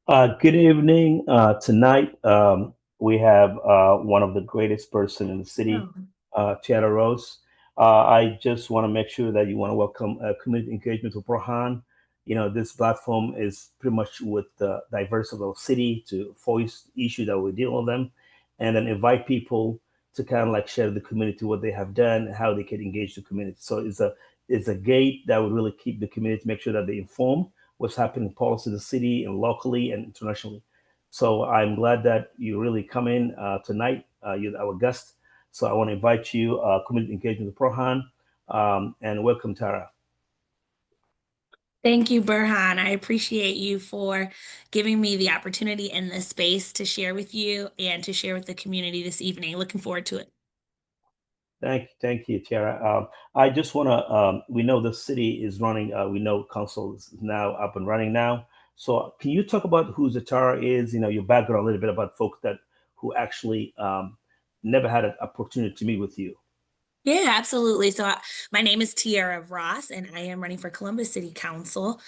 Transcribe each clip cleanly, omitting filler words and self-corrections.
Good evening. Tonight, we have one of the greatest person in the city, Oh, Tiara Ross. I just want to make sure that you want to welcome community engagement with Burhan. This platform is pretty much with the diverse of our city to voice issues that we deal with them, and then invite people to kind of like share the community what they have done and how they can engage the community. So it's a gate that would really keep the community, make sure that they inform what's happening in policy in the city and locally and internationally. So I'm glad that you really come in tonight. You're our guest. So I want to invite you, community engagement with Prohan, and welcome, Tara. thank you, Burhan. I appreciate you for giving me the opportunity and the space to share with you and to share with the community this evening. Looking forward to it. Thank you, Tiara. I just want to. We know the city is running. We know council is now up and running now. So can you talk about who Zatara is? Your background a little bit about folks that who actually never had an opportunity to meet with you. Yeah, absolutely. My name is Tiara Ross, and I am running for Columbus City Council.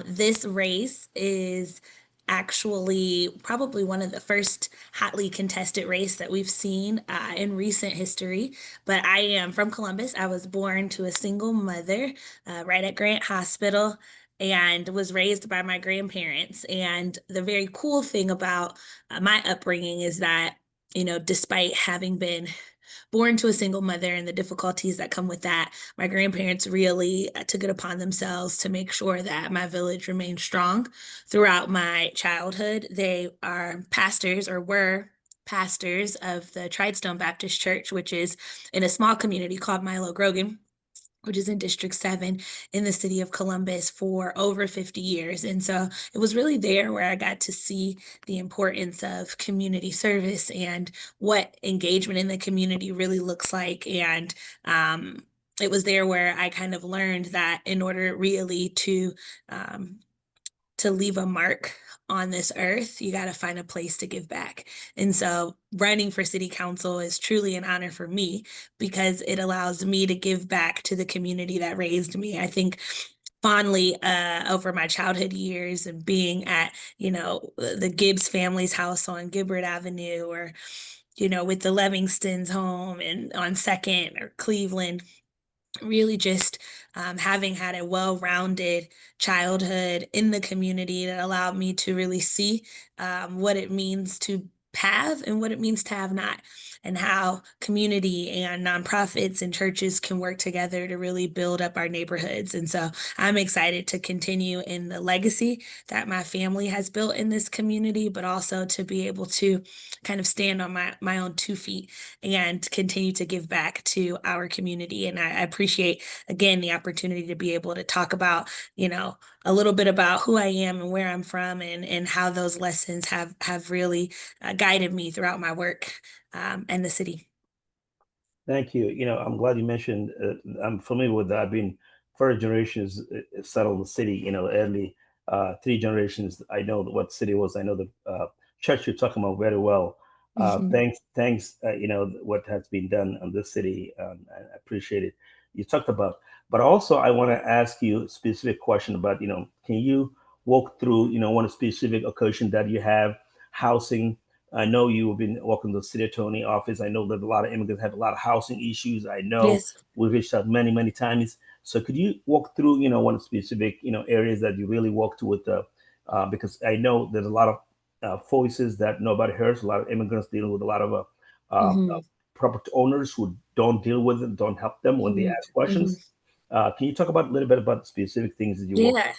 This race is actually probably one of the first hotly contested race that we've seen in recent history. But I am from Columbus. I was born to a single mother right at Grant Hospital and was raised by my grandparents. And the very cool thing about my upbringing is that, despite having been born to a single mother and the difficulties that come with that, my grandparents really took it upon themselves to make sure that my village remained strong throughout my childhood. They are pastors or were pastors of the Tridestone Baptist Church, which is in a small community called Milo Grogan, which is in District 7 in the city of Columbus for over 50 years. And so it was really there where I got to see the importance of community service and what engagement in the community really looks like. And it was there where I kind of learned that in order really um, to leave a mark on this earth, you got to find a place to give back. And so running for city council is truly an honor for me because it allows me to give back to the community that raised me. I think fondly over my childhood years and being at, the Gibbs family's house on Gibbard Avenue or, with the Livingstons home and on Second or Cleveland, really just having had a well-rounded childhood in the community that allowed me to really see what it means to have and what it means to have not, and how community and nonprofits and churches can work together to really build up our neighborhoods. And so I'm excited to continue in the legacy that my family has built in this community, but also to be able to kind of stand on my own 2 feet and continue to give back to our community. And I appreciate, again, the opportunity to be able to talk about, a little bit about who I am and where I'm from and how those lessons have really guided me throughout my work and the city. Thank you. I'm glad you mentioned. I'm familiar with that. I've been first generations settled in the city. Early three generations. I know what city it was. I know the church you're talking about very well. Mhm. Thanks. What has been done on this city. I appreciate it. You talked about, but also I want to ask you a specific question about. Can you walk through one specific occasion that you have housing. I know you've been working the city attorney office. I know that a lot of immigrants have a lot of housing issues. I know Yes. we've reached out many times. So could you walk through, one specific, areas that you really worked with because I know there's a lot of voices that nobody hears, a lot of immigrants dealing with a lot of Hmm. property owners who don't deal with it, don't help them when they Hmm. ask Hmm. questions. Can you talk about a little bit about specific things that you work Yeah.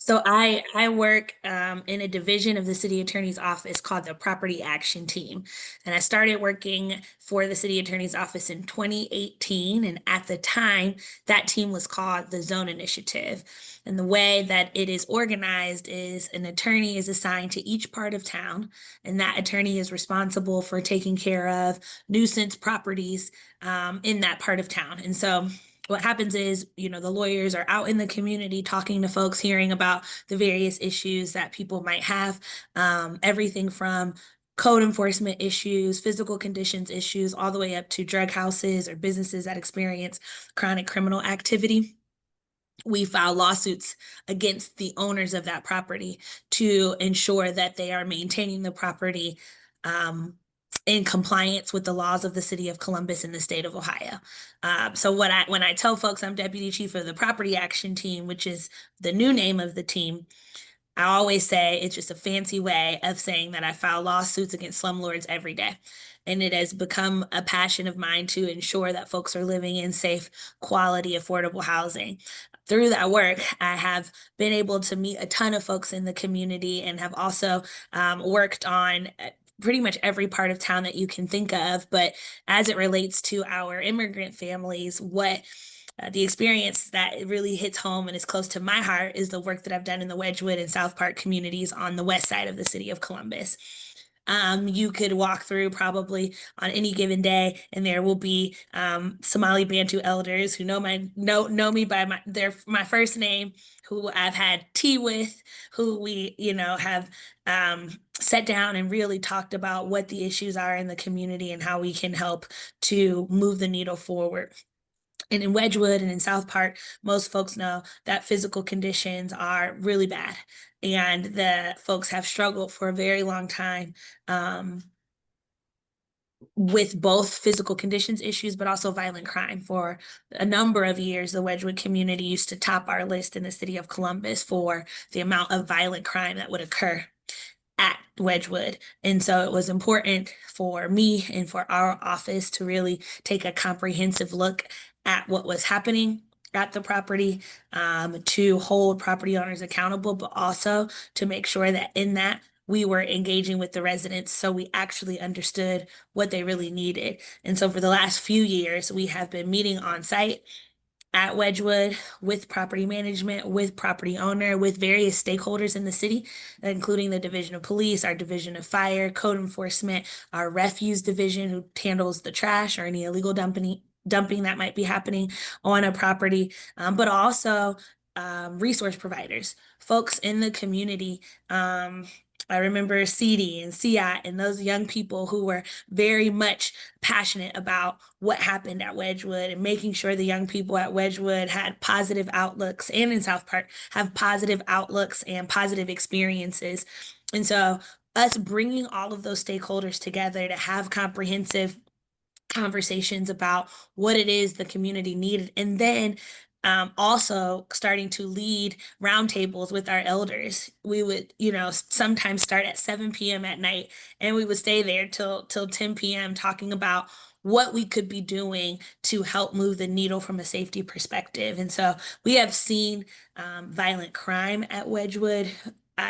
So I work in a division of the city attorney's office called the Property Action Team, and I started working for the city attorney's office in 2018. And at the time, that team was called the Zone Initiative. And the way that it is organized is an attorney is assigned to each part of town, and that attorney is responsible for taking care of nuisance properties in that part of town. And so what happens is, the lawyers are out in the community talking to folks, hearing about the various issues that people might have, everything from code enforcement issues, physical conditions issues, all the way up to drug houses or businesses that experience chronic criminal activity. we file lawsuits against the owners of that property to ensure that they are maintaining the property um, in compliance with the laws of the city of Columbus and the state of Ohio. So when I tell folks I'm deputy chief of the property action team, which is the new name of the team, I always say it's just a fancy way of saying that I file lawsuits against slumlords every day. And it has become a passion of mine to ensure that folks are living in safe, quality, affordable housing. Through that work, I have been able to meet a ton of folks in the community and have also worked on pretty much every part of town that you can think of. But as it relates to our immigrant families, what the experience that really hits home and is close to my heart is the work that I've done in the Wedgwood and South Park communities on the west side of the city of Columbus. You could walk through probably on any given day, and there will be Somali Bantu elders who know me by my first name, who I've had tea with, who we have sat down and really talked about what the issues are in the community and how we can help to move the needle forward. And in Wedgwood and in South Park, most folks know that physical conditions are really bad. And the folks have struggled for a very long time with both physical conditions issues, but also violent crime. For a number of years, the Wedgwood community used to top our list in the city of Columbus for the amount of violent crime that would occur at Wedgwood. And so it was important for me and for our office to really take a comprehensive look at what was happening at the property, to hold property owners accountable, but also to make sure that in that we were engaging with the residents so we actually understood what they really needed. And so for the last few years, we have been meeting on site at Wedgwood with property management, with property owner, with various stakeholders in the city, including the Division of Police, our Division of Fire, Code Enforcement, our Refuse Division, who handles the trash or any illegal dumping that might be happening on a property, but also resource providers, folks in the community. I remember CD and CI and those young people who were very much passionate about what happened at Wedgwood and making sure the young people at Wedgwood had positive outlooks, and in South Park have positive outlooks and positive experiences. And so us bringing all of those stakeholders together to have comprehensive conversations about what it is the community needed, and then also starting to lead roundtables with our elders. We would, sometimes start at 7 p.m. at night, and we would stay there till 10 p.m. talking about what we could be doing to help move the needle from a safety perspective. And so we have seen violent crime at Wedgwood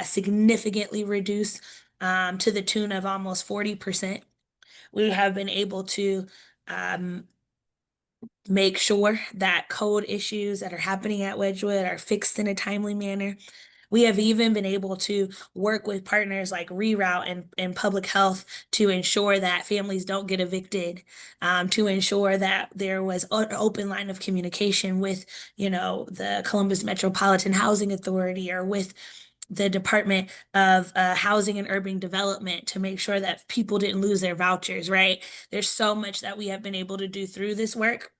significantly reduce to the tune of almost 40%. We have been able to um, make sure that code issues that are happening at Wedgwood are fixed in a timely manner. We have even been able to work with partners like Reroute and Public Health to ensure that families don't get evicted, to ensure that there was an open line of communication with, the Columbus Metropolitan Housing Authority or with the Department of Housing and Urban Development to make sure that people didn't lose their vouchers, right? There's so much that we have been able to do through this work.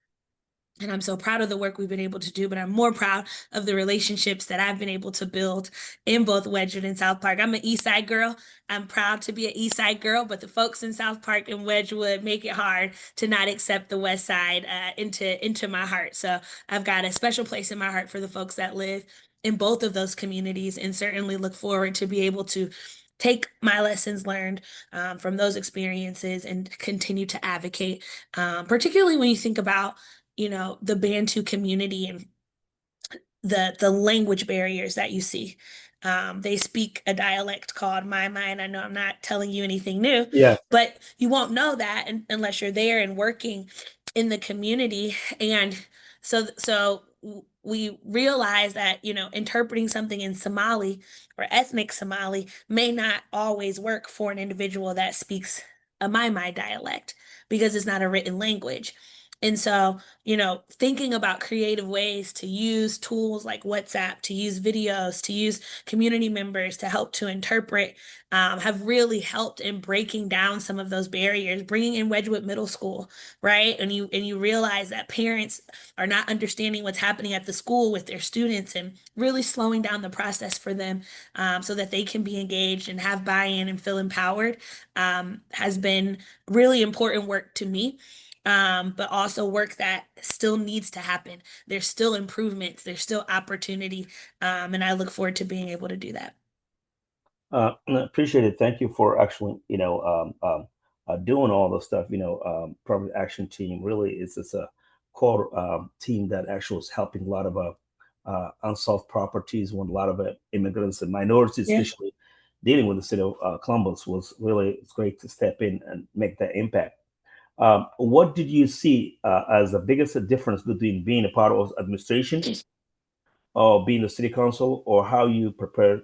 And I'm so proud of the work we've been able to do, but I'm more proud of the relationships that I've been able to build in both Wedgwood and South Park. I'm an East Side girl. I'm proud to be an East Side girl, but the folks in South Park and Wedgwood make it hard to not accept the West Side into my heart. So I've got a special place in my heart for the folks that live in both of those communities, and certainly look forward to be able to take my lessons learned from those experiences and continue to advocate, particularly when you think about the Bantu community and the language barriers that you see. They speak a dialect called my mind. I know I'm not telling you anything new, Yeah. but you won't know that unless you're there and working in the community. And so we realize that, interpreting something in Somali or ethnic Somali may not always work for an individual that speaks a my dialect because it's not a written language. And so, you know, thinking about creative ways to use tools like WhatsApp, to use videos, to use community members to help to interpret, have really helped in breaking down some of those barriers, bringing in Wedgwood Middle School, right? And you realize that parents are not understanding what's happening at the school with their students and really slowing down the process for them, so that they can be engaged and have buy-in and feel empowered, has been really important work to me, but also work that still needs to happen. There's still improvements, there's still opportunity, and I look forward to being able to do that. Appreciate it. Thank you for actually, doing all the stuff. Property Action Team really is just a core team that actually is helping a lot of unsolved properties when a lot of immigrants and minorities, Yeah. especially dealing with the city of Columbus, was really it's great to step in and make that impact. What did you see as the biggest difference between being a part of administration or being the city council, or how you prepare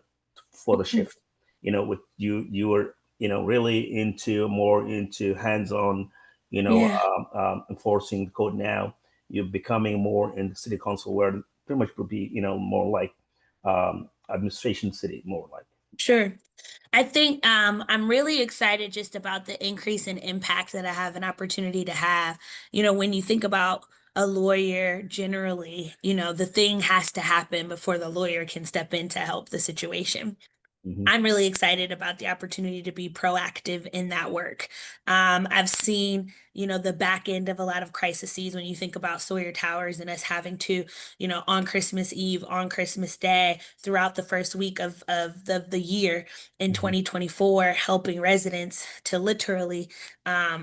for the shift? With you were really into more into hands-on, Yeah. enforcing the code. Now you're becoming more in the city council, where pretty much would be more like administration city, more like. Sure. I think I'm really excited just about the increase in impact that I have an opportunity to have. You know, when you think about a lawyer, generally, you know, the thing has to happen before the lawyer can step in to help the situation. Hmm. I'm really excited about the opportunity to be proactive in that work. I've seen, you know, the back end of a lot of crises when you think about Sawyer Towers and us having to, you know, on Christmas Eve, on Christmas Day, throughout the first week of the year in Hmm. 2024, helping residents to literally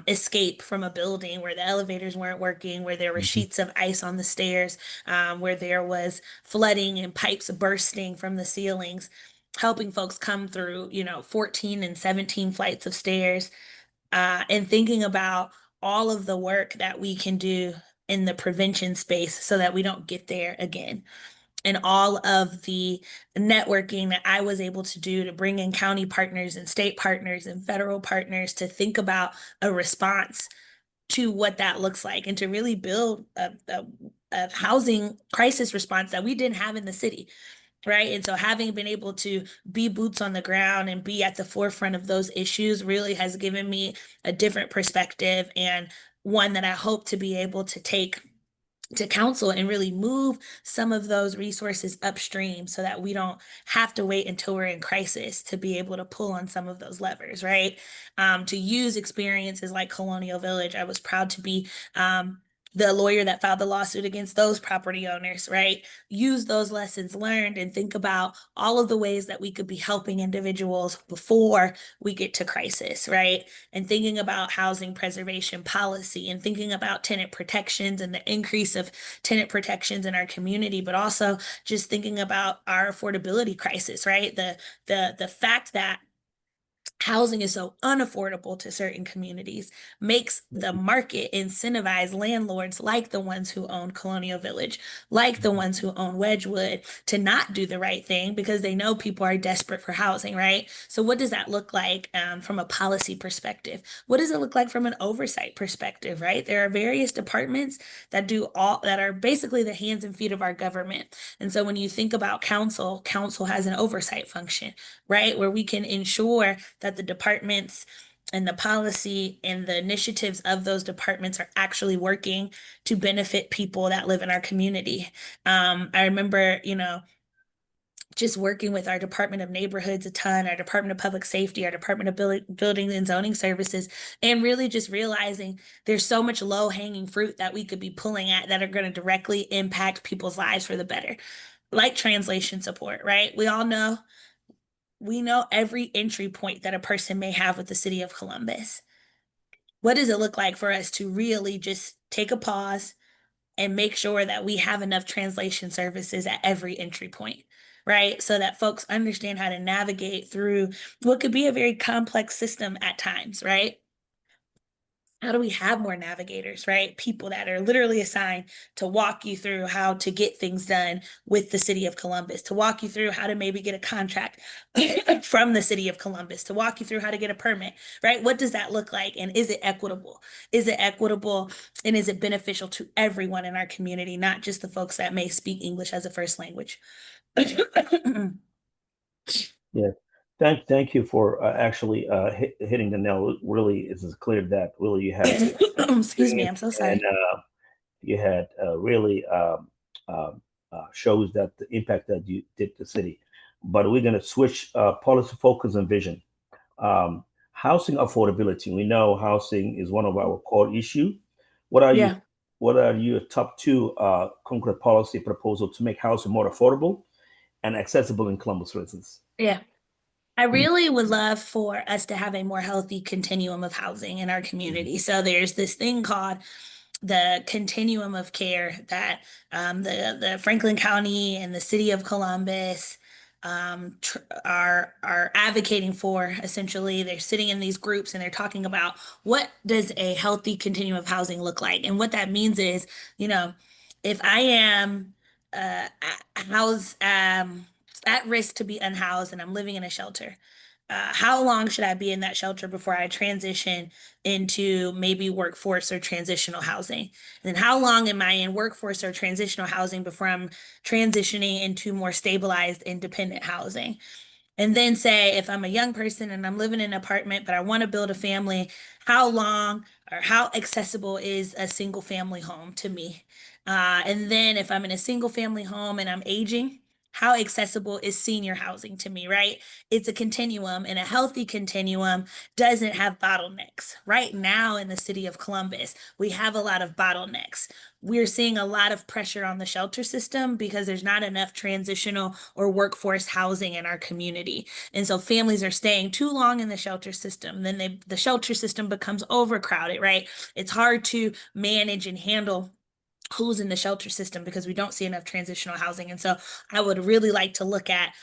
escape from a building where the elevators weren't working, where there were Hmm. sheets of ice on the stairs, where there was flooding and pipes bursting from the ceilings, helping folks come through, you know, 14 and 17 flights of stairs, and thinking about all of the work that we can do in the prevention space so that we don't get there again. And all of the networking that I was able to do to bring in county partners and state partners and federal partners to think about a response to what that looks like and to really build a housing crisis response that we didn't have in the city. Right. And so having been able to be boots on the ground and be at the forefront of those issues really has given me a different perspective, and one that I hope to be able to take to council and really move some of those resources upstream so that we don't have to wait until we're in crisis to be able to pull on some of those levers, right? To use experiences like Colonial Village. I was proud to be the lawyer that filed the lawsuit against those property owners, right? Use those lessons learned and think about all of the ways that we could be helping individuals before we get to crisis, right? And thinking about housing preservation policy and thinking about tenant protections and the increase of tenant protections in our community, but also just thinking about our affordability crisis, right? The fact that housing is so unaffordable to certain communities makes the market incentivize landlords like the ones who own Colonial Village, like the ones who own Wedgwood, to not do the right thing because they know people are desperate for housing, right? So, what does that look like from a policy perspective? What does it look like from an oversight perspective, right? There are various departments that do all that are basically the hands and feet of our government. And so, when you think about council, council has an oversight function, right? Where we can ensure that the departments and the policy and the initiatives of those departments are actually working to benefit people that live in our community. I remember, you know, just working with our Department of Neighborhoods a ton, our Department of Public Safety, our Department of Building and Zoning Services, and really just realizing there's so much low hanging fruit that we could be pulling at that are going to directly impact people's lives for the better, like translation support, right? We know every entry point that a person may have with the city of Columbus. What does it look like for us to really just take a pause and make sure that we have enough translation services at every entry point, right? So that folks understand how to navigate through what could be a very complex system at times, right? how do we have more navigators, right? People that are literally assigned to walk you through how to get things done with the city of Columbus, to walk you through how to maybe get a contract from the city of Columbus, to walk you through how to get a permit, right? What does that look like? And is it equitable? Is it equitable and is it beneficial to everyone in our community, not just the folks that may speak English as a first language? Yeah. Thank you for actually hitting the nail. Really, it's clear that really you had Excuse me, experience I'm so and sorry. you had really um, shows that the impact that you did to the city. But we're going to switch policy focus and vision. Housing affordability. We know housing is one of our core issue. What are you? Yeah, What are your top two concrete policy proposals to make housing more affordable and accessible in Columbus, for instance? yeah. I really would love for us to have a more healthy continuum of housing in our Mhm. community. So there's this thing called the continuum of care that the Franklin County and the city of Columbus are advocating for. Essentially, they're sitting in these groups and they're talking about what does a healthy continuum of housing look like, and what that means is, you know, if I am housed at risk to be unhoused and I'm living in a shelter. How long should I be in that shelter before I transition into maybe workforce or transitional housing? And then how long am I in workforce or transitional housing before I'm transitioning into more stabilized independent housing? And then say if I'm a young person and I'm living in an apartment, but I want to build a family, how long or how accessible is a single family home to me? And then if I'm in a single family home and I'm aging, how accessible is senior housing to me, right? It's a continuum, and a healthy continuum doesn't have bottlenecks. Right now in the city of Columbus, we have a lot of bottlenecks. We're seeing a lot of pressure on the shelter system because there's not enough transitional or workforce housing in our community. And so families are staying too long in the shelter system. Then the shelter system becomes overcrowded, right? It's hard to manage and handle who's in the shelter system because we don't see enough transitional housing. And so I would really like to look at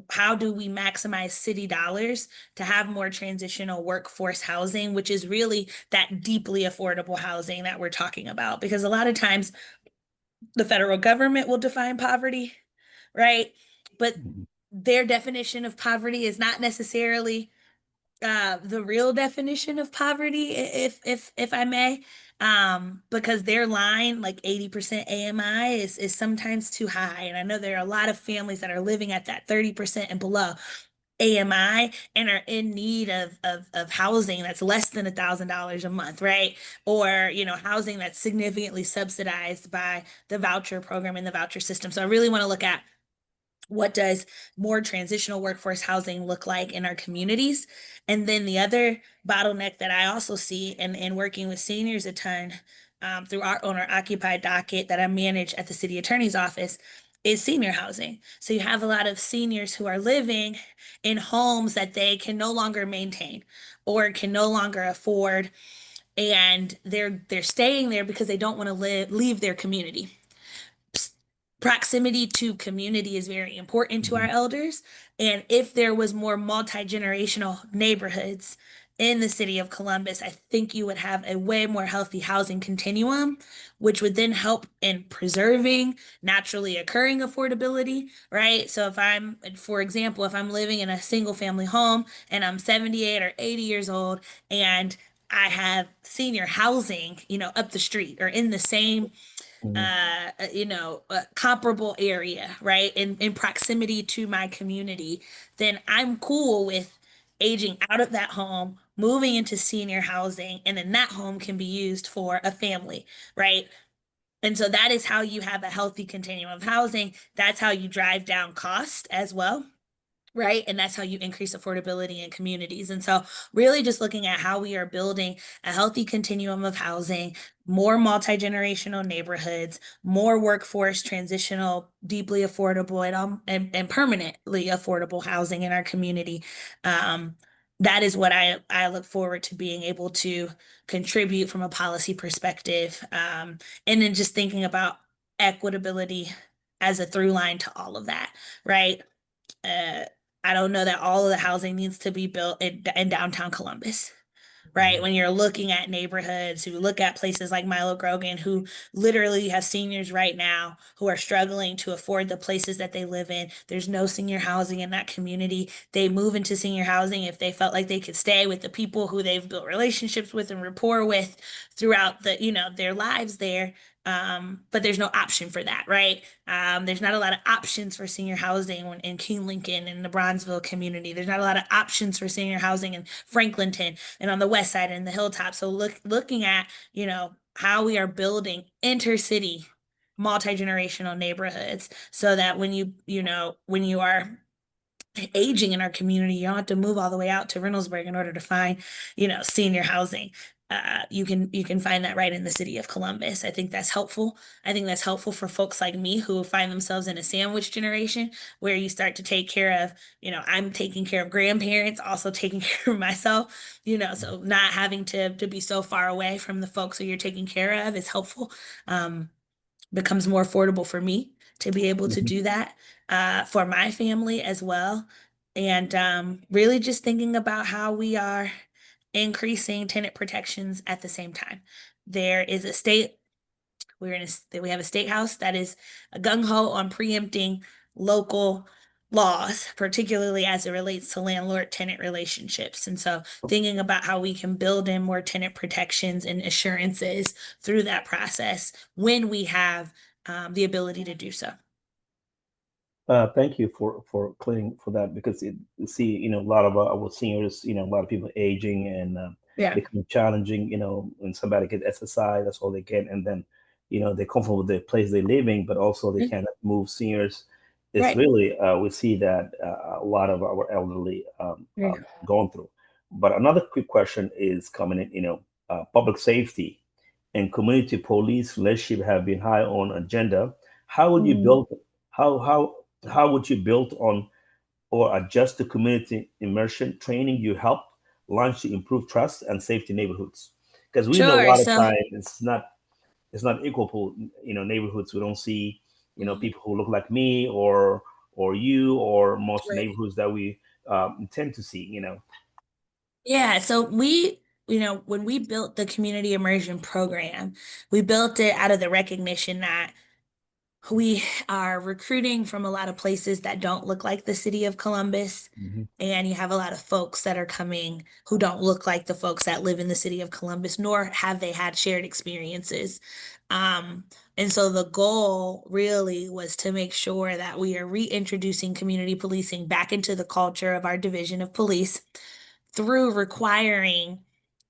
how do we maximize city dollars to have more transitional workforce housing, which is really that deeply affordable housing that we're talking about. Because a lot of times the federal government will define poverty, right? But Mhm. their definition of poverty is not necessarily the real definition of poverty, if I may, because their line, like 80% AMI, is sometimes too high. And I know there are a lot of families that are living at that 30% and below AMI and are in need of housing that's less than $1,000 a month, right? Or, housing that's significantly subsidized by the voucher program and the voucher system. So I really want to look at what does more transitional workforce housing look like in our communities? And then the other bottleneck that I also see in working with seniors a ton through our owner occupied docket that I manage at the city attorney's office is senior housing. So you have a lot of seniors who are living in homes that they can no longer maintain or can no longer afford, and they're staying there because they don't want to leave their community. Proximity to community is very important to our Mhm. elders. And if there was more multi-generational neighborhoods in the city of Columbus, I think you would have a way more healthy housing continuum, which would then help in preserving naturally occurring affordability, right? So for example, if I'm living in a single family home and I'm 78 or 80 years old and I have senior housing, up the street or in the same Mhm. comparable area, right? In proximity to my community, then I'm cool with aging out of that home, moving into senior housing, and then that home can be used for a family, right? And so that is how you have a healthy continuum of housing. That's how you drive down cost as well. Right. And that's how you increase affordability in communities. And so, really, just looking at how we are building a healthy continuum of housing, more multi generational neighborhoods, more workforce, transitional, deeply affordable, and permanently affordable housing in our community. Um, that is what I look forward to being able to contribute from a policy perspective. And then just thinking about equitability as a through line to all of that. Right. Uh, I don't know that all of the housing needs to be built in downtown Columbus. right? Mhm. When you're looking at neighborhoods, who look at places like Milo Grogan, who literally have seniors right now who are struggling to afford the places that they live in. There's no senior housing in that community. They move into senior housing if they felt like they could stay with the people who they've built relationships with and rapport with throughout their lives there. But there's no option for that, right? There's not a lot of options for senior housing in King Lincoln and the Bronzeville community. There's not a lot of options for senior housing in Franklinton and on the west side and the hilltop. So looking at, how we are building intercity multi-generational neighborhoods so that when you are aging in our community, you don't have to move all the way out to Reynoldsburg in order to find, senior housing. You can find that right in the city of Columbus. I think that's helpful. I think that's helpful for folks like me who find themselves in a sandwich generation where you start to take care of, I'm taking care of grandparents, also taking care of myself, so not having to be so far away from the folks who you're taking care of is helpful. Um, Becomes more affordable for me to be able to Mhm. do that for my family as well. And really just thinking about how we are increasing tenant protections at the same time. There is a state we have a state house that is gung ho on preempting local laws, particularly as it relates to landlord tenant relationships. And so thinking about how we can build in more tenant protections and assurances through that process when we have the ability to do so. Thank you for clearing for that because see, a lot of our seniors, a lot of people aging and Yeah. becoming challenging. When somebody gets SSI, that's all they get, and then, they're comfortable with the place they're living, but also they Yeah. cannot move. Seniors, it's Right. really we see that a lot of our elderly There you go. going through. But another quick question is coming in. Public safety and community police relationship have been high on agenda. How would you Mm, build? How would you build on or adjust the community immersion training you helped launch to improve trust and safety neighborhoods? Because we know a sure. lot of So, time it's not equal. Neighborhoods we don't see mhm, people who look like me or you or most right. neighborhoods that we tend to see. Yeah, so when we built the community immersion program, we built it out of the recognition that we are recruiting from a lot of places that don't look like the city of Columbus. Mhm. And you have a lot of folks that are coming who don't look like the folks that live in the city of Columbus, nor have they had shared experiences. Um, and so the goal really was to make sure that we are reintroducing community policing back into the culture of our division of police through requiring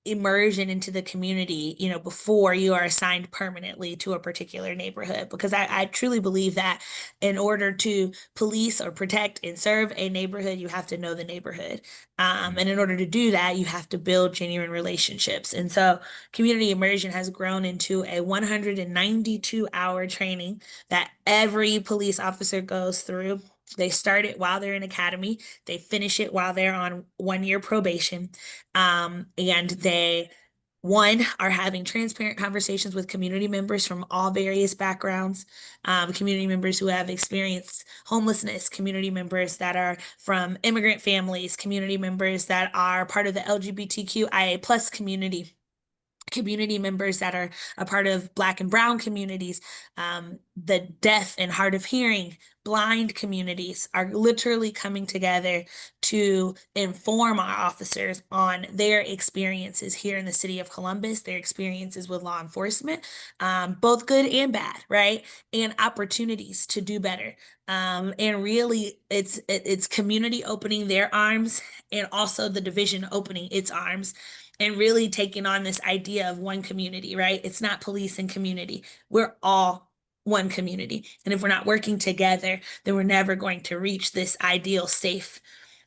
immersion into the community, before you are assigned permanently to a particular neighborhood. Because I truly believe that in order to police or protect and serve a neighborhood, you have to know the neighborhood. And in order to do that, you have to build genuine relationships. And so community immersion has grown into a 192-hour training that every police officer goes through. They start it while they're in academy. They finish it while they're on 1 year probation. And they, one, are having transparent conversations with community members from all various backgrounds, community members who have experienced homelessness, community members that are from immigrant families, community members that are part of the LGBTQIA plus community members that are a part of Black and Brown communities, the deaf and hard of hearing, blind communities are literally coming together to inform our officers on their experiences here in the city of Columbus, their experiences with law enforcement, both good and bad, right? And opportunities to do better. And really, it's community opening their arms and also the division opening its arms and really taking on this idea of one community, right? It's not police and community. We're all one community. And if we're not working together, then we're never going to reach this ideal safe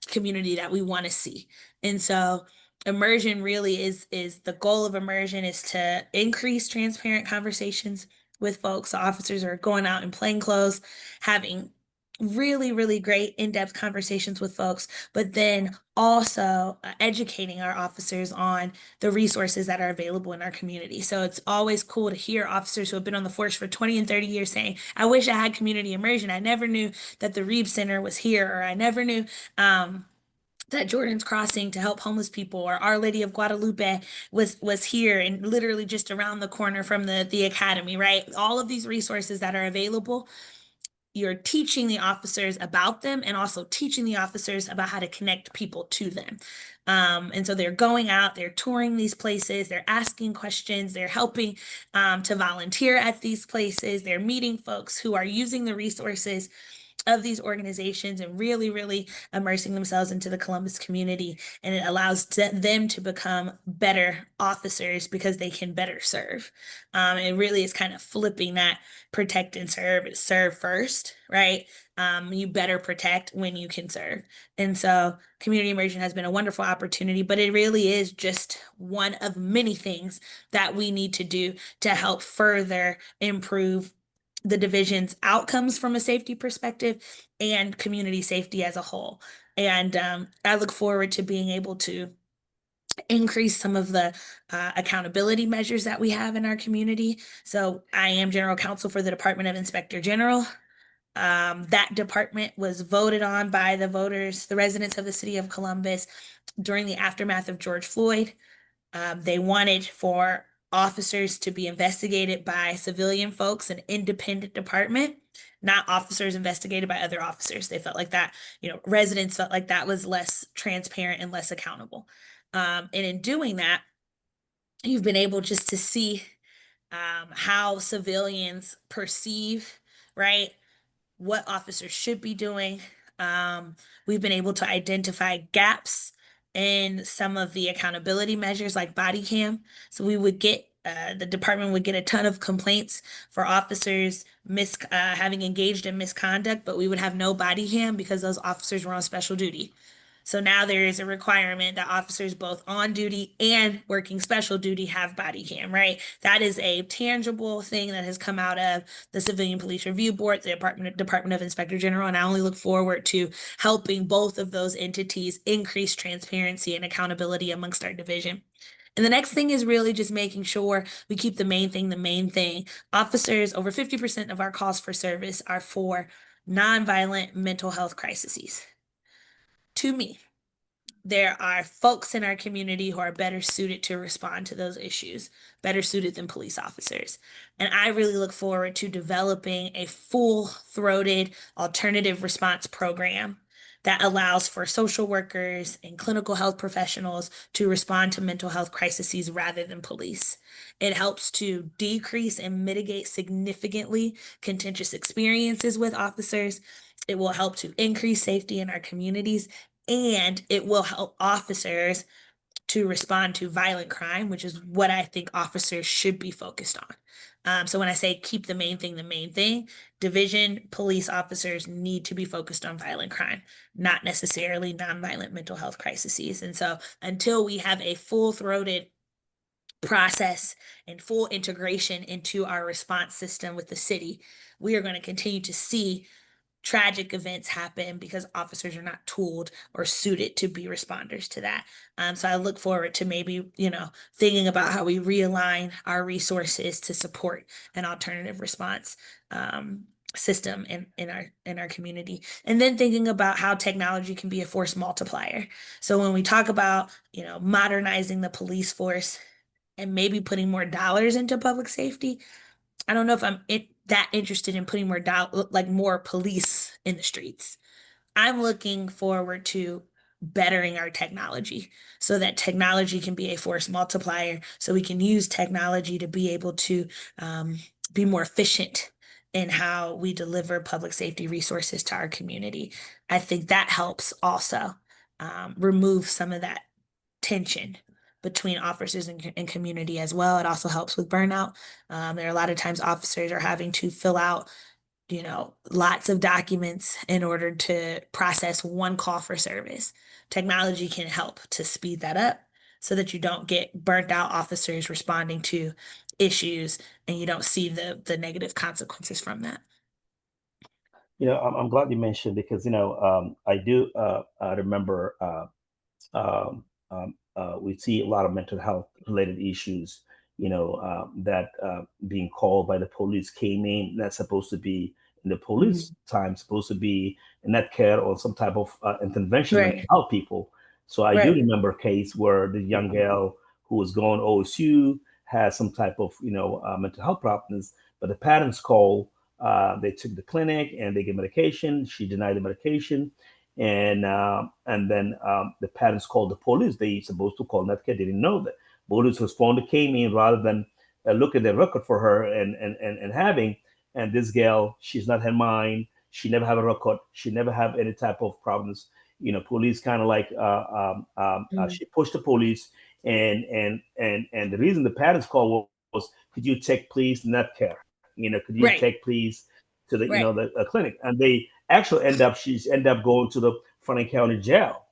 community that we want to see. And so immersion really is the goal of immersion is to increase transparent conversations with folks. So officers are going out in plain clothes, having really, really great in-depth conversations with folks, but then also educating our officers on the resources that are available in our community. So it's always cool to hear officers who have been on the force for 20 and 30 years saying, I wish I had community immersion. I never knew that the Reeb Center was here, or I never knew um, that Jordan's Crossing to help homeless people, or Our Lady of Guadalupe was here and literally just around the corner from the academy, right? All of these resources that are available, you're teaching the officers about them and also teaching the officers about how to connect people to them. And so they're going out, they're touring these places, they're asking questions, they're helping to volunteer at these places, they're meeting folks who are using the resources of these organizations and really, really immersing themselves into the Columbus community. And it allows them to become better officers because they can better serve. It really is kind of flipping that protect and serve first, right? You better protect when you can serve. And so community immersion has been a wonderful opportunity, but it really is just one of many things that we need to do to help further improve the division's outcomes from a safety perspective and community safety as a whole. And I look forward to being able to increase some of the accountability measures that we have in our community. So I am general counsel for the Department of Inspector General. That department was voted on by the voters, the residents of the city of Columbus during the aftermath of George Floyd. They wanted for officers to be investigated by civilian folks, an independent department, not officers investigated by other officers. They felt like that, residents felt like that was less transparent and less accountable. And in doing that, you've been able just to see how civilians perceive, right, what officers should be doing. Um, we've been able to identify gaps in some of the accountability measures like body cam. So the department would get a ton of complaints for officers having engaged in misconduct, but we would have no body cam because those officers were on special duty. So now there is a requirement that officers both on duty and working special duty have body cam, right? That is a tangible thing that has come out of the Civilian Police Review Board, the Department of Inspector General, and I only look forward to helping both of those entities increase transparency and accountability amongst our division. And the next thing is really just making sure we keep the main thing the main thing. Officers, over 50% of our calls for service are for nonviolent mental health crises. To me, there are folks in our community who are better suited to respond to those issues, better suited than police officers. And I really look forward to developing a full-throated alternative response program that allows for social workers and clinical health professionals to respond to mental health crises rather than police. It helps to decrease and mitigate significantly contentious experiences with officers. It will help to increase safety in our communities, and it will help officers to respond to violent crime, which is what I think officers should be focused on. So when I say keep the main thing, division police officers need to be focused on violent crime, not necessarily nonviolent mental health crises. And so until we have a full-throated process and full integration into our response system with the city, we are going to continue to see tragic events happen because officers are not tooled or suited to be responders to that. So I look forward to maybe, thinking about how we realign our resources to support an alternative response system in our community. And then thinking about how technology can be a force multiplier. So when we talk about, modernizing the police force and maybe putting more dollars into public safety, I don't know if that interested in putting more police in the streets. I'm looking forward to bettering our technology so that technology can be a force multiplier, so we can use technology to be able to be more efficient in how we deliver public safety resources to our community. I think that helps also remove some of that tension between officers and community as well. It also helps with burnout. There are a lot of times officers are having to fill out, lots of documents in order to process one call for service. Technology can help to speed that up so that you don't get burnt out officers responding to issues and you don't see the negative consequences from that. I'm glad you mentioned because I do remember we see a lot of mental health related issues. That being called by the police came in. That's supposed to be in the police Mhm. time, supposed to be in that care or some type of intervention and Right. help people. So I do Right. remember a case where the young girl who was going OSU has some type of mental health problems, but the parents call. They took the clinic and they gave medication. She denied the medication, and then the parents called the police. They supposed to call Netcare. They didn't know that. Police responded, came in rather than look at the record for her and having. And this girl, she's not her mind. She never have a record. She never have any type of problems. Police kind of like Mm. she pushed the police, and the reason the parents called was, could you take please net care? Could you take Right. please to the Right. the clinic? And they actually she's end up going to the Franklin County Jail.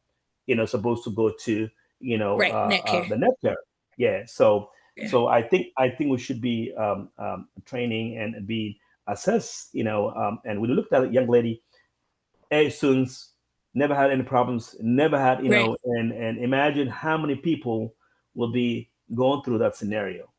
Supposed to go to Right. Net care. the net care. Yeah. So Yeah. I think we should be training and be assessed. And we looked at a young lady, A students, never had any problems, never had, Right. and imagine how many people will be going through that scenario.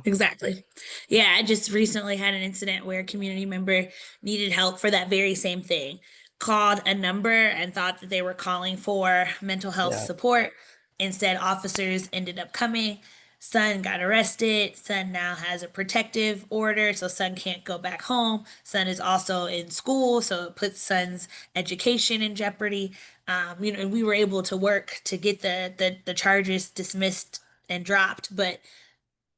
Exactly. Yeah, I just recently had an incident where a community member needed help for that very same thing. Called a number and thought that they were calling for mental health Yeah. support. Instead, officers ended up coming. Son got arrested. Son now has a protective order, so son can't go back home. Son is also in school, so it puts son's education in jeopardy. We were able to work to get the charges dismissed and dropped, but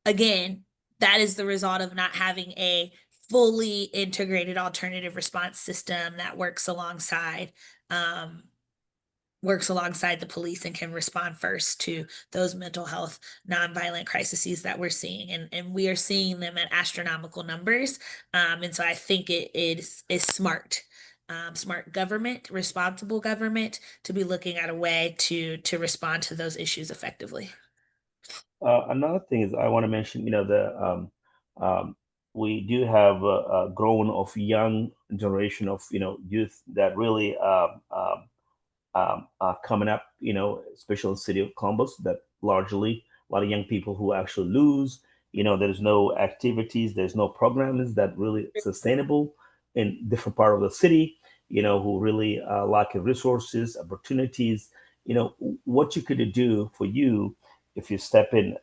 again, that is the result of not having a fully integrated alternative response system that um, works alongside the police and can respond first to those mental health nonviolent crises that we're seeing, and we are seeing them at astronomical numbers. And so I think it is smart. Smart government, responsible government, to be looking at a way to respond to those issues effectively. Another thing is I want to mention, um, we do have a growing of young generation of youth that really coming up, especially in the city of Columbus, that largely a lot of young people who actually lose. There's no activities, there's no programs that really sustainable in different part of the city. Who really lack of resources, opportunities. What you could do for you if you step in,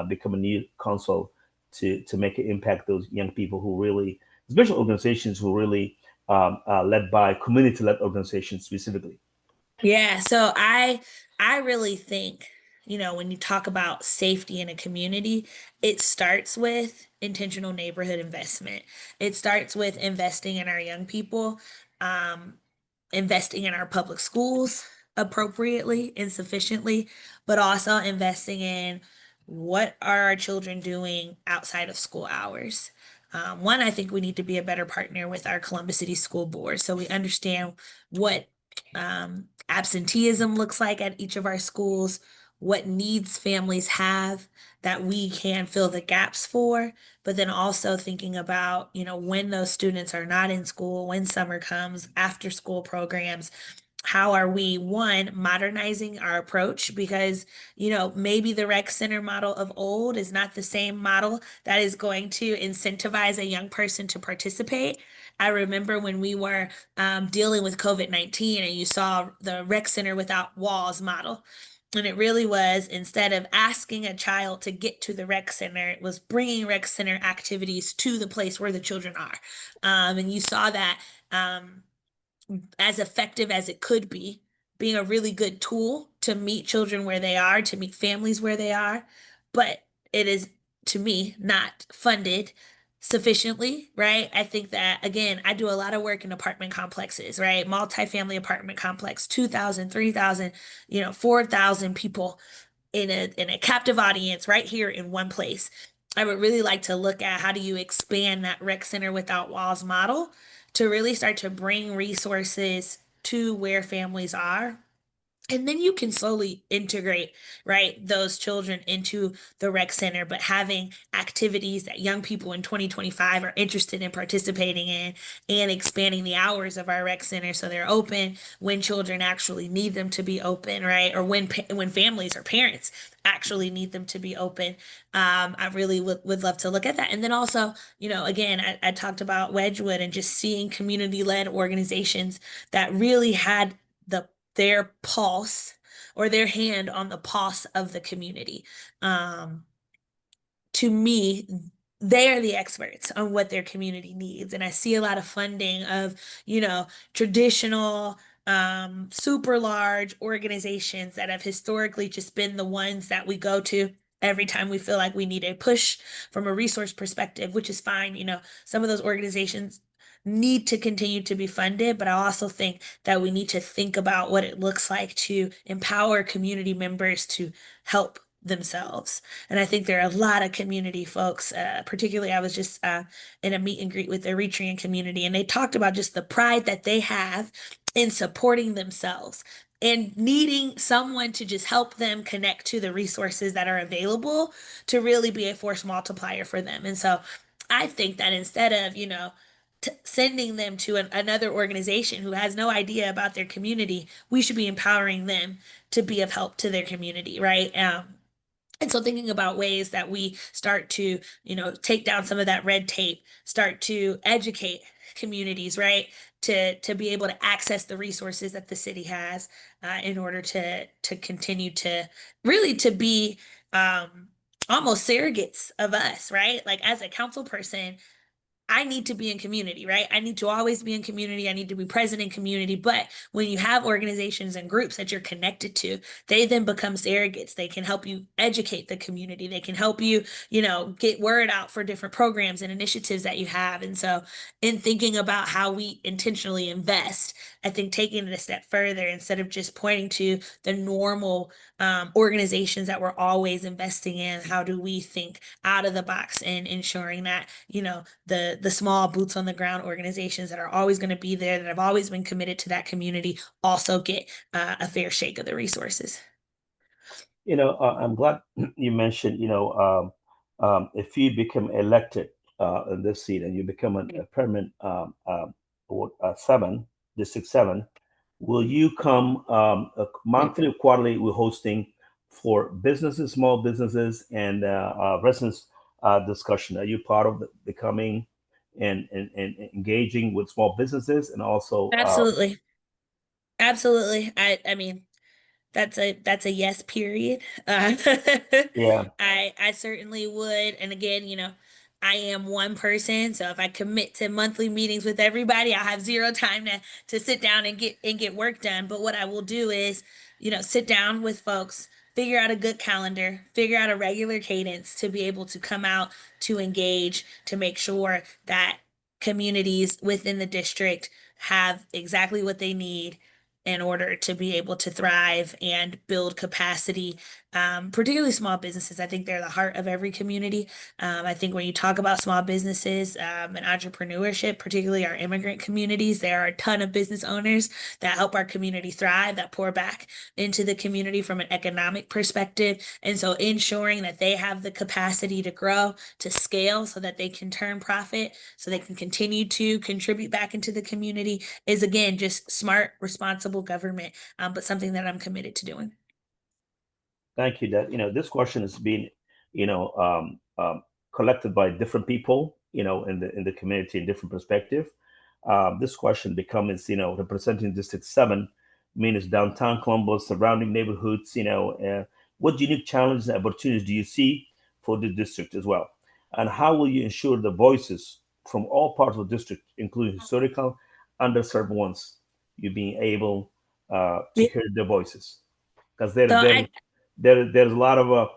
become a new council to make an impact those young people who really, special organizations who really led by community-led organizations specifically. Yeah, so I really think, when you talk about safety in a community, it starts with intentional neighborhood investment. It starts with investing in our young people, um, investing in our public schools appropriately and sufficiently, but also investing in what are our children doing outside of school hours. One, I think we need to be a better partner with our Columbus City School Board so we understand what absenteeism looks like at each of our schools, what needs families have that we can fill the gaps for, but then also thinking about, when those students are not in school, when summer comes, after school programs, how are we, one, modernizing our approach? Because, maybe the rec center model of old is not the same model that is going to incentivize a young person to participate. I remember when we were dealing with COVID-19 and you saw the rec center without walls model. And it really was, instead of asking a child to get to the rec center, it was bringing rec center activities to the place where the children are. And you saw that. As effective as it could be, being a really good tool to meet children where they are, to meet families where they are. But it is, to me, not funded sufficiently, right? I think that, again, I do a lot of work in apartment complexes, right? Multifamily apartment complex, 2,000, 3,000, 4,000 people in a captive audience right here in one place. I would really like to look at how do you expand that rec center without walls model to really start to bring resources to where families are, and then you can slowly integrate, right, those children into the rec center, but having activities that young people in 2025 are interested in participating in, and expanding the hours of our rec center so they're open when children actually need them to be open, right? Or when families or parents actually need them to be open. I really would love to look at that. And then also, again, I talked about Wedgwood and just seeing community-led organizations that really had their pulse or their hand on the pulse of the community. Um, to me, they are the experts on what their community needs. And I see a lot of funding of, traditional, super large organizations that have historically just been the ones that we go to every time we feel like we need a push from a resource perspective, which is fine. Some of those organizations need to continue to be funded, but I also think that we need to think about what it looks like to empower community members to help themselves. And I think there are a lot of community folks, particularly I was just in a meet and greet with the Eritrean community, and they talked about just the pride that they have in supporting themselves and needing someone to just help them connect to the resources that are available to really be a force multiplier for them. And so I think that instead of, sending them to another organization who has no idea about their community, we should be empowering them to be of help to their community, right? And so thinking about ways that we start to, take down some of that red tape, start to educate communities, right? To be able to access the resources that the city has in order to continue to really to be almost surrogates of us, right? Like as a council person, I need to be in community, right? I need to always be in community. I need to be present in community. But when you have organizations and groups that you're connected to, they then become surrogates. They can help you educate the community. They can help you, get word out for different programs and initiatives that you have. And so, in thinking about how we intentionally invest, I think taking it a step further instead of just pointing to the normal organizations that we're always investing in, how do we think out of the box and ensuring that, the small boots on the ground organizations that are always going to be there, that have always been committed to that community, also get a fair shake of the resources. I'm glad you mentioned, if you become elected in this seat and you become a permanent seven, District 7, will you come monthly or quarterly? We're hosting for businesses, small businesses, and residents discussion. Are you part of becoming and engaging with small businesses and also, Absolutely. Absolutely. I mean, that's a yes, period. yeah, I certainly would. And again, I am one person, so if I commit to monthly meetings with everybody, I'll have zero time to sit down and get work done. But what I will do is, sit down with folks, figure out a good calendar, figure out a regular cadence to be able to come out to engage, to make sure that communities within the district have exactly what they need in order to be able to thrive and build capacity, particularly small businesses. I think they're the heart of every community. I think when you talk about small businesses and entrepreneurship, particularly our immigrant communities, there are a ton of business owners that help our community thrive, that pour back into the community from an economic perspective. And so ensuring that they have the capacity to grow, to scale so that they can turn profit, so they can continue to contribute back into the community is again just smart, responsible government, but something that I'm committed to doing. thank you. That this question has been, you know, collected by different people, in the community in different perspective. This question becomes, representing District 7, means downtown Columbus, surrounding neighborhoods. What unique challenges and opportunities do you see for the district as well, and how will you ensure the voices from all parts of the district, including historical underserved ones, you being able to Yeah. hear their voices? Because there So there I there's a lot of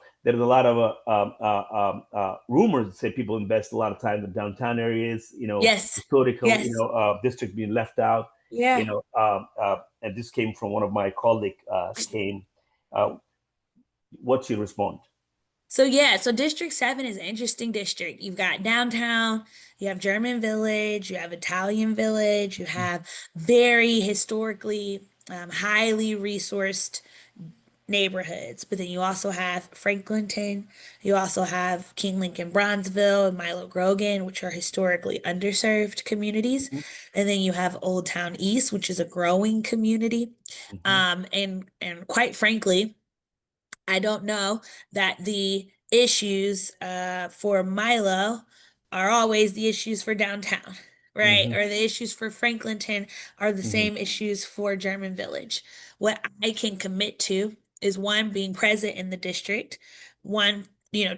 rumors that say people invest a lot of time in downtown areas, yes, historical, yes, district being left out, yeah. and this came from one of my colleague came. Uh, what's your response? So yeah, so District 7 is an interesting district. You've got downtown, you have German Village, you have Italian Village, you have very historically highly resourced neighborhoods. But then you also have Franklinton, you also have King Lincoln Bronzeville and Milo Grogan, which are historically underserved communities. And then you have Old Town East, which is a growing community. Mm-hmm. And quite frankly, I don't know that the issues for Milo are always the issues for downtown, right? Mm-hmm. Or the issues for Franklinton are the Mm-hmm. same issues for German Village. What I can commit to is one, being present in the district, one,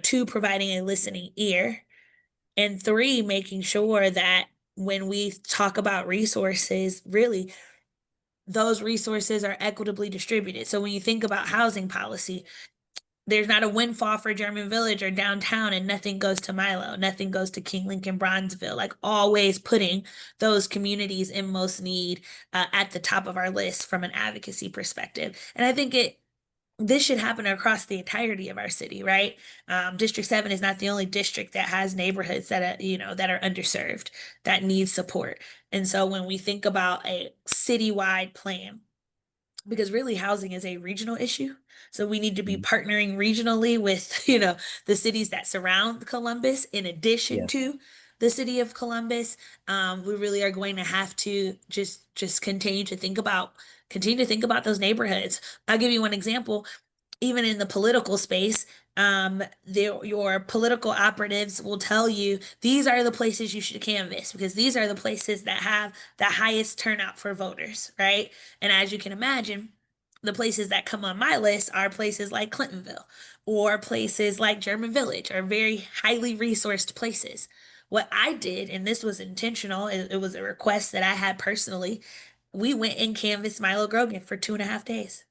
two, providing a listening ear, and three, making sure that when we talk about resources, really those resources are equitably distributed. So when you think about housing policy, there's not a windfall for German Village or downtown, and nothing goes to Milo, nothing goes to King Lincoln Bronzeville, like always putting those communities in most need at the top of our list from an advocacy perspective. And I think this should happen across the entirety of our city, right? District 7 is not the only district that has neighborhoods that are, that are underserved, that need support. And so when we think about a citywide plan, because really housing is a regional issue. So we need to be Mhm. partnering regionally with, the cities that surround Columbus in addition Yes. to the city of Columbus. We really are going to have to just continue to think about those neighborhoods. I'll give you one example. Even in the political space, your political operatives will tell you these are the places you should canvass because these are the places that have the highest turnout for voters, right? And as you can imagine, the places that come on my list are places like Clintonville or places like German Village, are very highly resourced places. What I did, and this was intentional, it was a request that I had personally. We went and canvassed Milo Grogan for 2.5 days.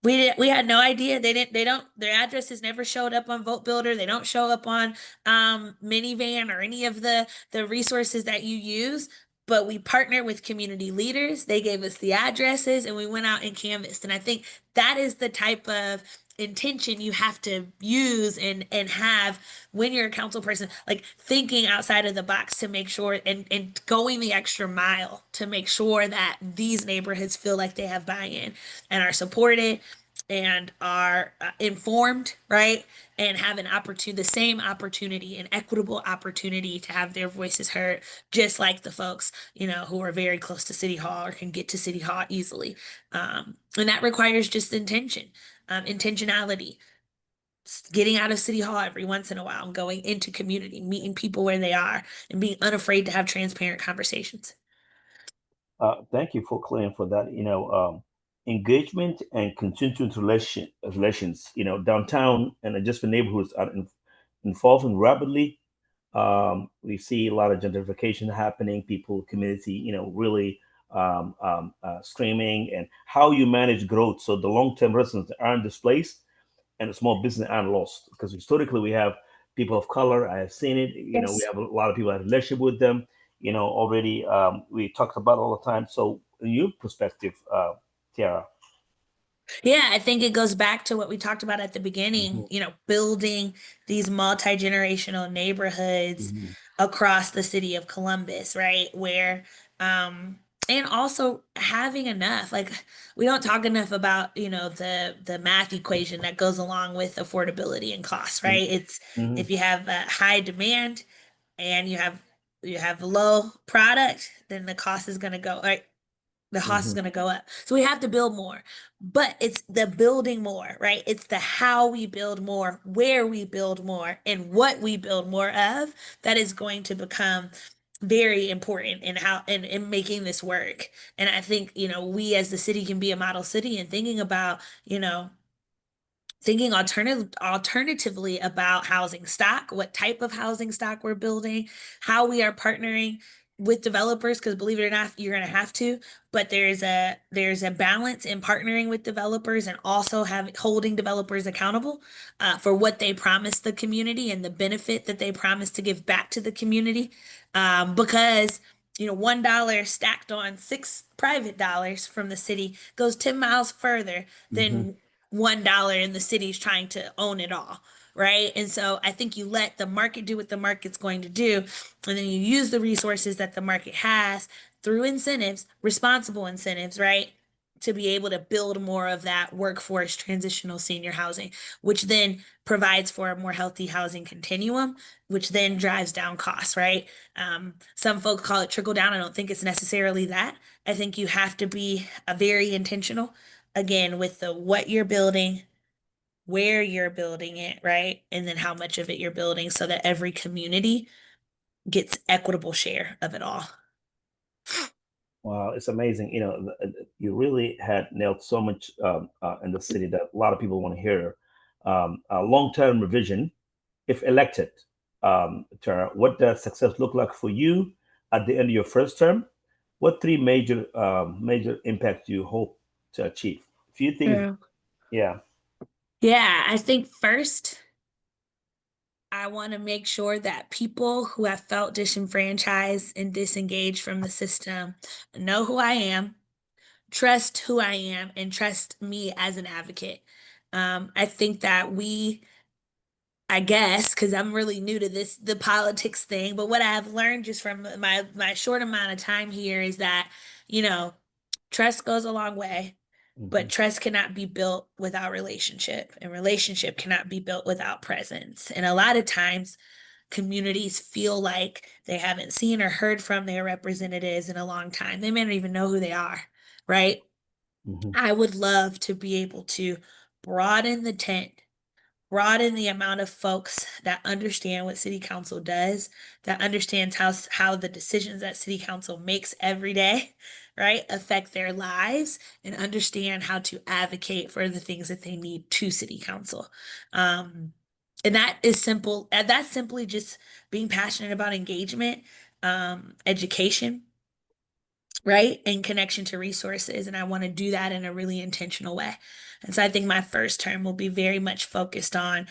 We had no idea. They don't their addresses never showed up on Vote Builder. They don't show up on Minivan or any of the resources that you use. But we partnered with community leaders. They gave us the addresses and we went out and canvassed. And I think that is the type of intention you have to use and have when you're a council person, like thinking outside of the box to make sure and going the extra mile to make sure that these neighborhoods feel like they have buy-in and are supported and are informed, right? And have an opportunity, the same opportunity, an equitable opportunity to have their voices heard, just like the folks, who are very close to City Hall or can get to City Hall easily. And that requires just intentionality, getting out of City Hall every once in a while and going into community, meeting people where they are, and being unafraid to have transparent conversations. Thank you for clearing for that. Engagement and continued relations. Downtown and adjacent neighborhoods are evolving rapidly. We see a lot of gentrification happening. People, community, really streaming, and how you manage growth so the long-term residents aren't displaced and the small business aren't lost. Because historically, we have people of color. I have seen it. We Yes. have a lot of people that have relationship with them. Already we talked about all the time. So, in your perspective, Tiara. Yeah, I think it goes back to what we talked about at the beginning, Hmm. building these multi-generational neighborhoods Hmm. across the city of Columbus, right? Where, and also having enough, like we don't talk enough about, the math equation that goes along with affordability and cost, right? It's Hmm. if you have a high demand and you have low product, then the cost is going to go, right? The cost is Hmm. going to go up. So we have to build more. But it's the building more, right? It's the how we build more, where we build more, and what we build more of that is going to become very important in how in making this work. And I think, we as the city can be a model city and thinking alternatively about housing stock, what type of housing stock we're building, how we are partnering with developers, because believe it or not, you're going to have to. But there's a balance in partnering with developers and also holding developers accountable for what they promise the community and the benefit that they promise to give back to the community. Because $1 stacked on six private dollars from the city goes 10 miles further Hmm. than $1 in the city's trying to own it all. Right. And so I think you let the market do what the market's going to do, and then you use the resources that the market has through incentives, responsible incentives, right? To be able to build more of that workforce transitional senior housing, which then provides for a more healthy housing continuum, which then drives down costs, right? Some folks call it trickle down. I don't think it's necessarily that. I think you have to be very intentional again with the what you're building, where you're building it, right? And then how much of it you're building so that every community gets equitable share of it all. Wow, it's amazing. you really had nailed so much in the city that a lot of people want to hear. A long-term revision, if elected, Tara, what does success look like for you at the end of your first term? What three major impacts do you hope to achieve? If you think, Yeah. yeah, Yeah, I think first, I want to make sure that people who have felt disenfranchised and disengaged from the system know who I am, trust who I am, and trust me as an advocate. I think that I guess, because I'm really new to the politics thing, but what I've learned just from my short amount of time here is that, you know, trust goes a long way, but hmm trust cannot be built without relationship, and relationship cannot be built without presence. And a lot of times, communities feel like they haven't seen or heard from their representatives in a long time. They may not even know who they are, right? hmm I would love to be able to broaden the tent, broaden the amount of folks that understand what city council does, that understands how the decisions that city council makes every day, right, affect their lives, and understand how to advocate for the things that they need to city council. Um, and that is simple. That's simply just being passionate about engagement, education, right, and connection to resources. And I want to do that in a really intentional way. And so I think my first term will be very much focused on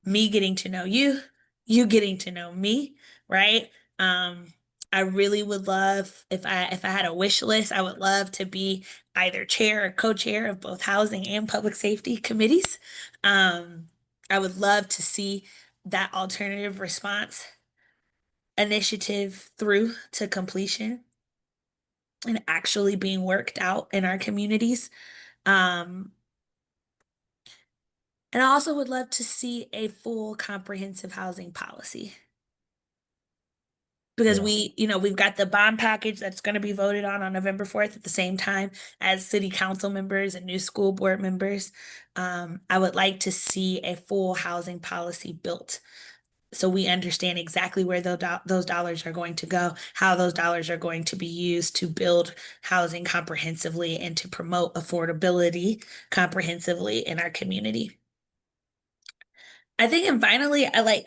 me getting to know you, you getting to know me, right? Um, I really would love if I had a wish list, I would love to be either chair or co-chair of both housing and public safety committees. Um, I would love to see that alternative response initiative through to completion and actually being worked out in our communities. Um, and I also would love to see a full comprehensive housing policy. Because yeah, we've got the bond package that's going to be voted on November 4th at the same time as city council members and new school board members. I would like to see a full housing policy built so we understand exactly where those dollars are going to go, how those dollars are going to be used to build housing comprehensively and to promote affordability comprehensively in our community. I think, and finally, I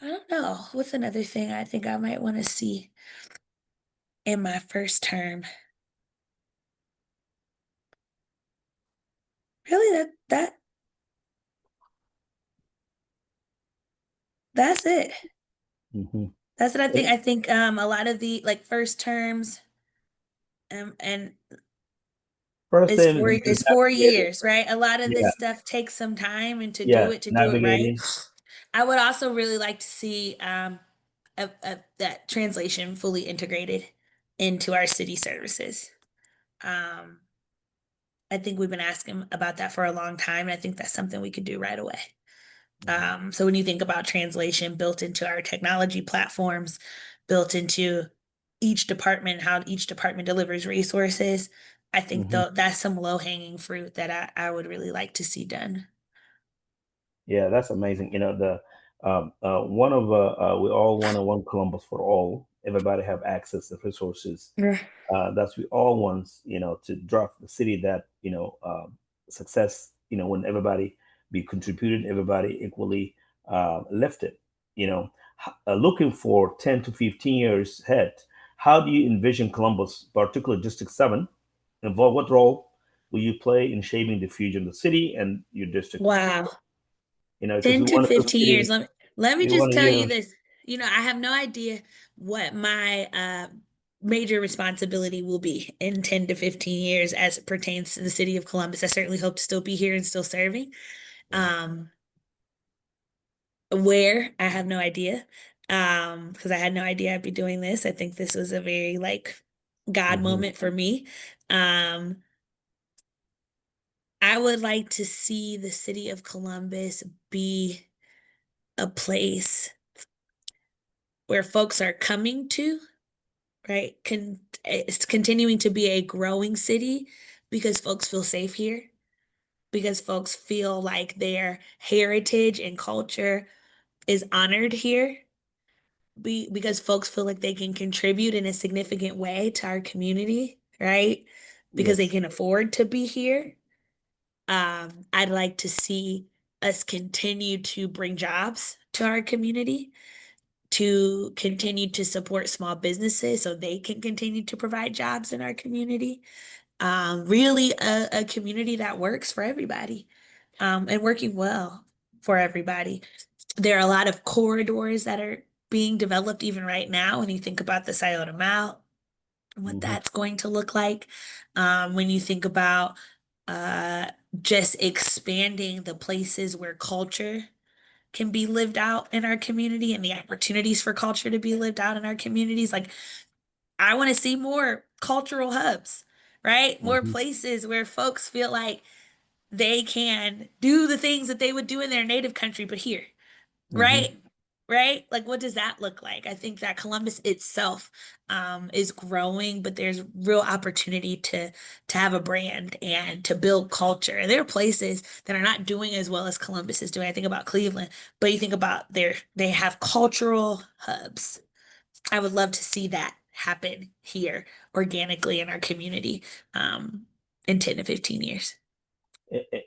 don't know, what's another thing I think I might want to see in my first term. Really, that's it. hmm That's what I think. I think a lot of the like first terms and First it's thing four is it's four navigating. years, right? A lot of Yeah, this stuff takes some time and yeah, to do it right. navigating. I would also really like to see that translation fully integrated into our city services. Um, I think we've been asking about that for a long time, and I think that's something we could do right away. hmm So when you think about translation built into our technology platforms, built into each department, how each department delivers resources, I think hmm though that's some low-hanging fruit that I would really like to see done. Yeah, that's amazing. The one of we all want one Columbus for all. Everybody have access to resources. Yeah. That's we all want, to drop the city that success. When everybody be contributed, everybody equally lifted. Looking for 10 to 15 years ahead, how do you envision Columbus, particularly District 7, involve? What role will you play in shaping the future of the city and your district as well? Wow. Because 10 we to want the 15 years. city, Let me we just want to tell you hear. this. I have no idea what my major responsibility will be in 10 to 15 years as it pertains to the city of Columbus. I certainly hope to still be here and still serving. Yeah. Um, where I have no idea. Because I had no idea I'd be doing this. I think this was a very like God hmm moment for me. Um, I would like to see the city of Columbus be a place where folks are coming to, right? It's continuing to be a growing city because folks feel safe here, because folks feel like their heritage and culture is honored here, because folks feel like they can contribute in a significant way to our community. right? Because they Yes. can afford to be here. I'd like to see us continue to bring jobs to our community, to continue to support small businesses so they can continue to provide jobs in our community. Really a community that works for everybody, and working well for everybody. There are a lot of corridors that are being developed even right now when you think about the Scioto Mall, what Hmm. that's going to look like. When you think about uh, just expanding the places where culture can be lived out in our community and the opportunities for culture to be lived out in our communities. Like, I want to see more cultural hubs, right? More Hmm. places where folks feel like they can do the things that they would do in their native country, but here, Hmm. right? Right? Like, what does that look like? I think that Columbus itself is growing, but there's real opportunity to have a brand and to build culture. And there are places that are not doing as well as Columbus is doing. I think about Cleveland, but you think about they have cultural hubs. I would love to see that happen here organically in our community um, in 10 to 15 years.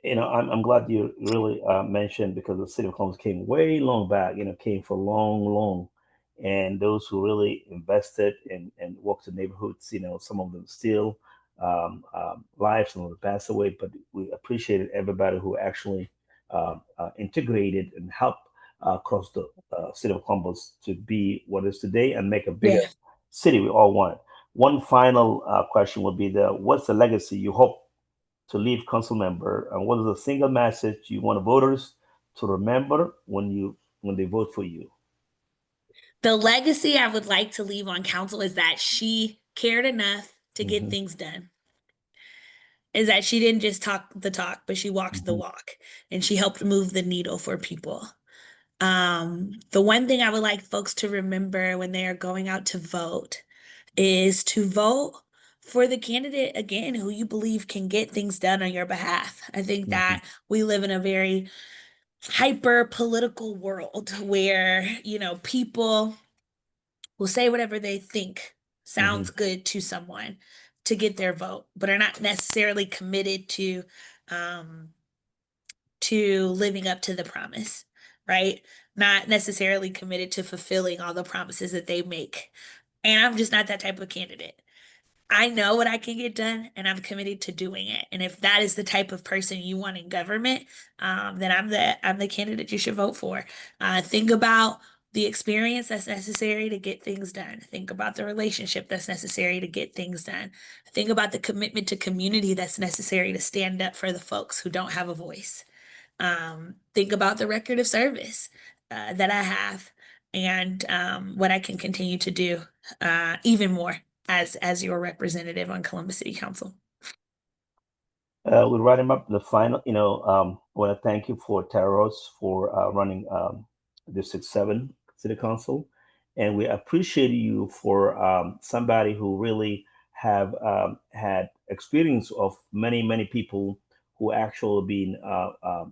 I'm glad you really mentioned because the city of Columbus came way long back, came for long, long. And those who really invested and worked the neighborhoods, some of them still live, some of them passed away, but we appreciated everybody who actually integrated and helped across the city of Columbus to be what it is today and make a bigger Yeah. city we all want. One final question would be what's the legacy you hope to leave council member, and what is a single message you want voters to remember when they vote for you? The legacy I would like to leave on council is that she cared enough to get Hmm. things done. Is that she didn't just talk the talk, but she walked the Hmm. walk and she helped move the needle for people. The one thing I would like folks to remember when they are going out to vote is to vote for the candidate again who you believe can get things done on your behalf. I think Hmm. that we live in a very hyper political world where, people will say whatever they think Hmm. sounds good to someone to get their vote, but are not necessarily committed um, to living up to the promise, right? Not necessarily committed to fulfilling all the promises that they make. And I'm just not that type of candidate. I know what I can get done and I'm committed to doing it. And if that is the type of person you want in government, then I'm the candidate you should vote for. Think about the experience that's necessary to get things done. Think about the relationship that's necessary to get things done. Think about the commitment to community that's necessary to stand up for the folks who don't have a voice. Think about the record of service that I have and what I can continue to do even more as your representative on Columbus City Council. We're writing up the final. I want to thank you for Tiara Ross for running District 7 City Council. And we appreciate you for somebody who really have had experience of many, many people who actually been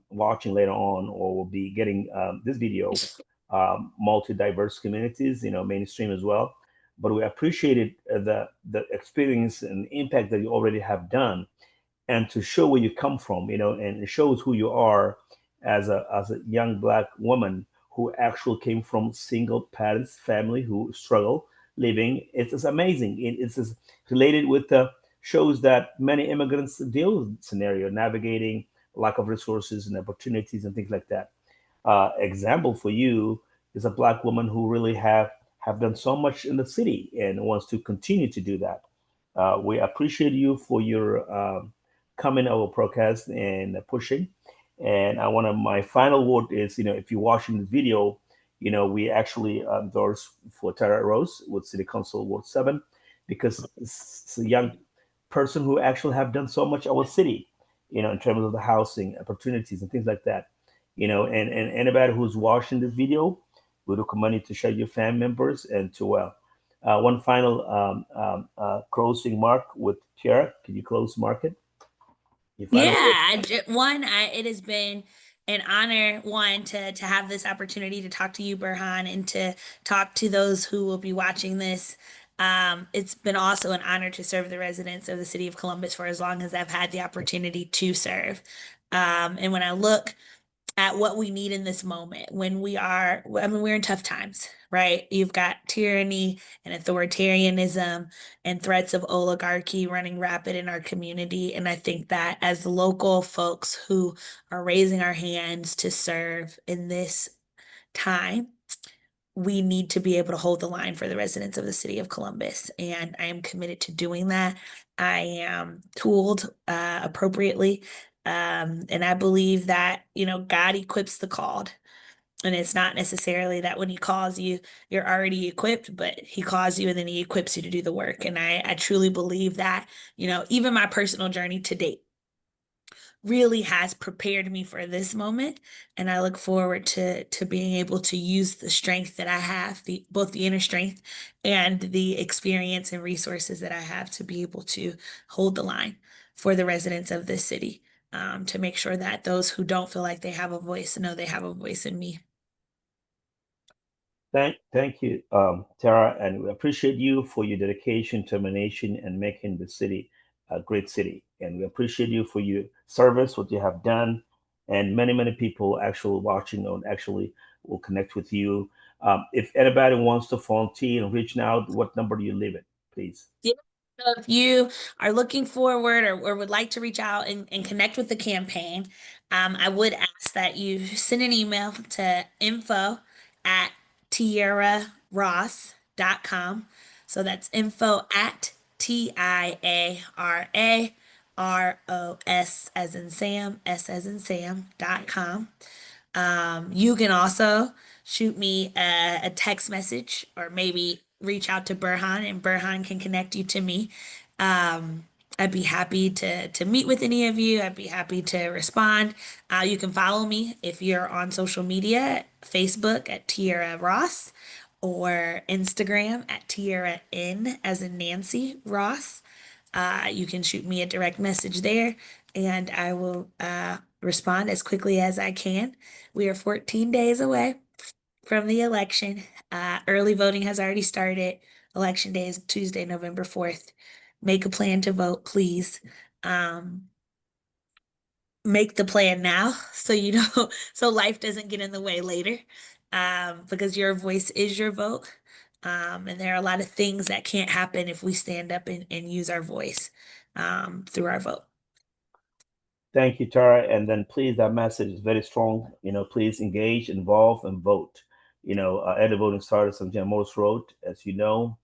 watching later on or will be getting this video, multi-diverse communities, mainstream as well. But we appreciated the experience and impact that you already have done and to show where you come from, and it shows who you are as a young black woman who actually came from single parents family who struggle living. It's amazing. It's just related with the shows that many immigrants deal with scenario navigating lack of resources and opportunities and things like that. Example for you is a black woman who really have done so much in the city and wants to continue to do that. We appreciate you for your coming our podcast and pushing. And I want to my final word is, if you're watching the video, we actually endorse for Tara Rose with City Council Ward 7 because it's a young person who actually have done so much our city, in terms of the housing opportunities and things like that. And anybody who's watching this video, we recommend you to share your family members and to one final closing mark with Tiara. Can you close market? Your Yeah, final word. it has been an honor, one, to have this opportunity to talk to you, Burhan, and to talk to those who will be watching this. It's been also an honor to serve the residents of the city of Columbus for as long as I've had the opportunity to serve. And when I look at what we need in this moment, when I mean, we're in tough times, right? You've got tyranny and authoritarianism and threats of oligarchy running rapid in our community. And I think that as local folks who are raising our hands to serve in this time, we need to be able to hold the line for the residents of the city of Columbus. And I am committed to doing that. I am tooled appropriately. And I believe that, God equips the called. And it's not necessarily that when he calls you, you're already equipped, but he calls you and then he equips you to do the work. And I truly believe that, even my personal journey to date really has prepared me for this moment, and I look forward to being able to use the strength that I have, the both the inner strength and the experience and resources that I have to be able to hold the line for the residents of this city, to make sure that those who don't feel like they have a voice know they have a voice in me. Thank you, Tara, and we appreciate you for your dedication, determination, and making the city a great city. And we appreciate you for your service, what you have done, and many people actually watching or actually will connect with you. If anybody wants to volunteer and reaching out, what number do you leave it, please? Yeah. So if you are looking forward or would like to reach out and connect with the campaign, I would ask that you send an email to info@tiaraross.com. So that's info TIARAROS as in Sam, S as in Sam.com. You can also shoot me a text message or maybe reach out to Burhan and Burhan can connect you to me. Um, I'd be happy to meet with any of you. I'd be happy to respond. You can follow me if you're on social media, Facebook at Tiara Ross or Instagram at Tiara N as in Nancy Ross. You can shoot me a direct message there and I will respond as quickly as I can. We are 14 days away from the election. Early voting has already started. Election day is Tuesday, November 4th. Make a plan to vote, please. Um, make the plan now so you know, so life doesn't get in the way later. Because your voice is your vote. And there are a lot of things that can't happen if we stand up and use our voice through our vote. Thank you, Tara. And then please, that message is very strong. Please engage, involve, and vote. Early voting starts on Jan Morris Road. As you know,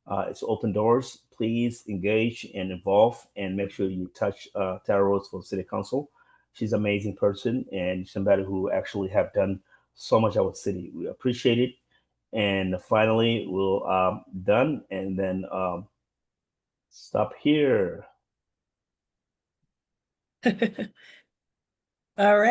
it's open doors. Please engage and involve and make sure you touch Tara Rose for City Council. She's an amazing person and somebody who actually have done so much our city. We appreciate it. And finally, we'll done and then stop here. All right.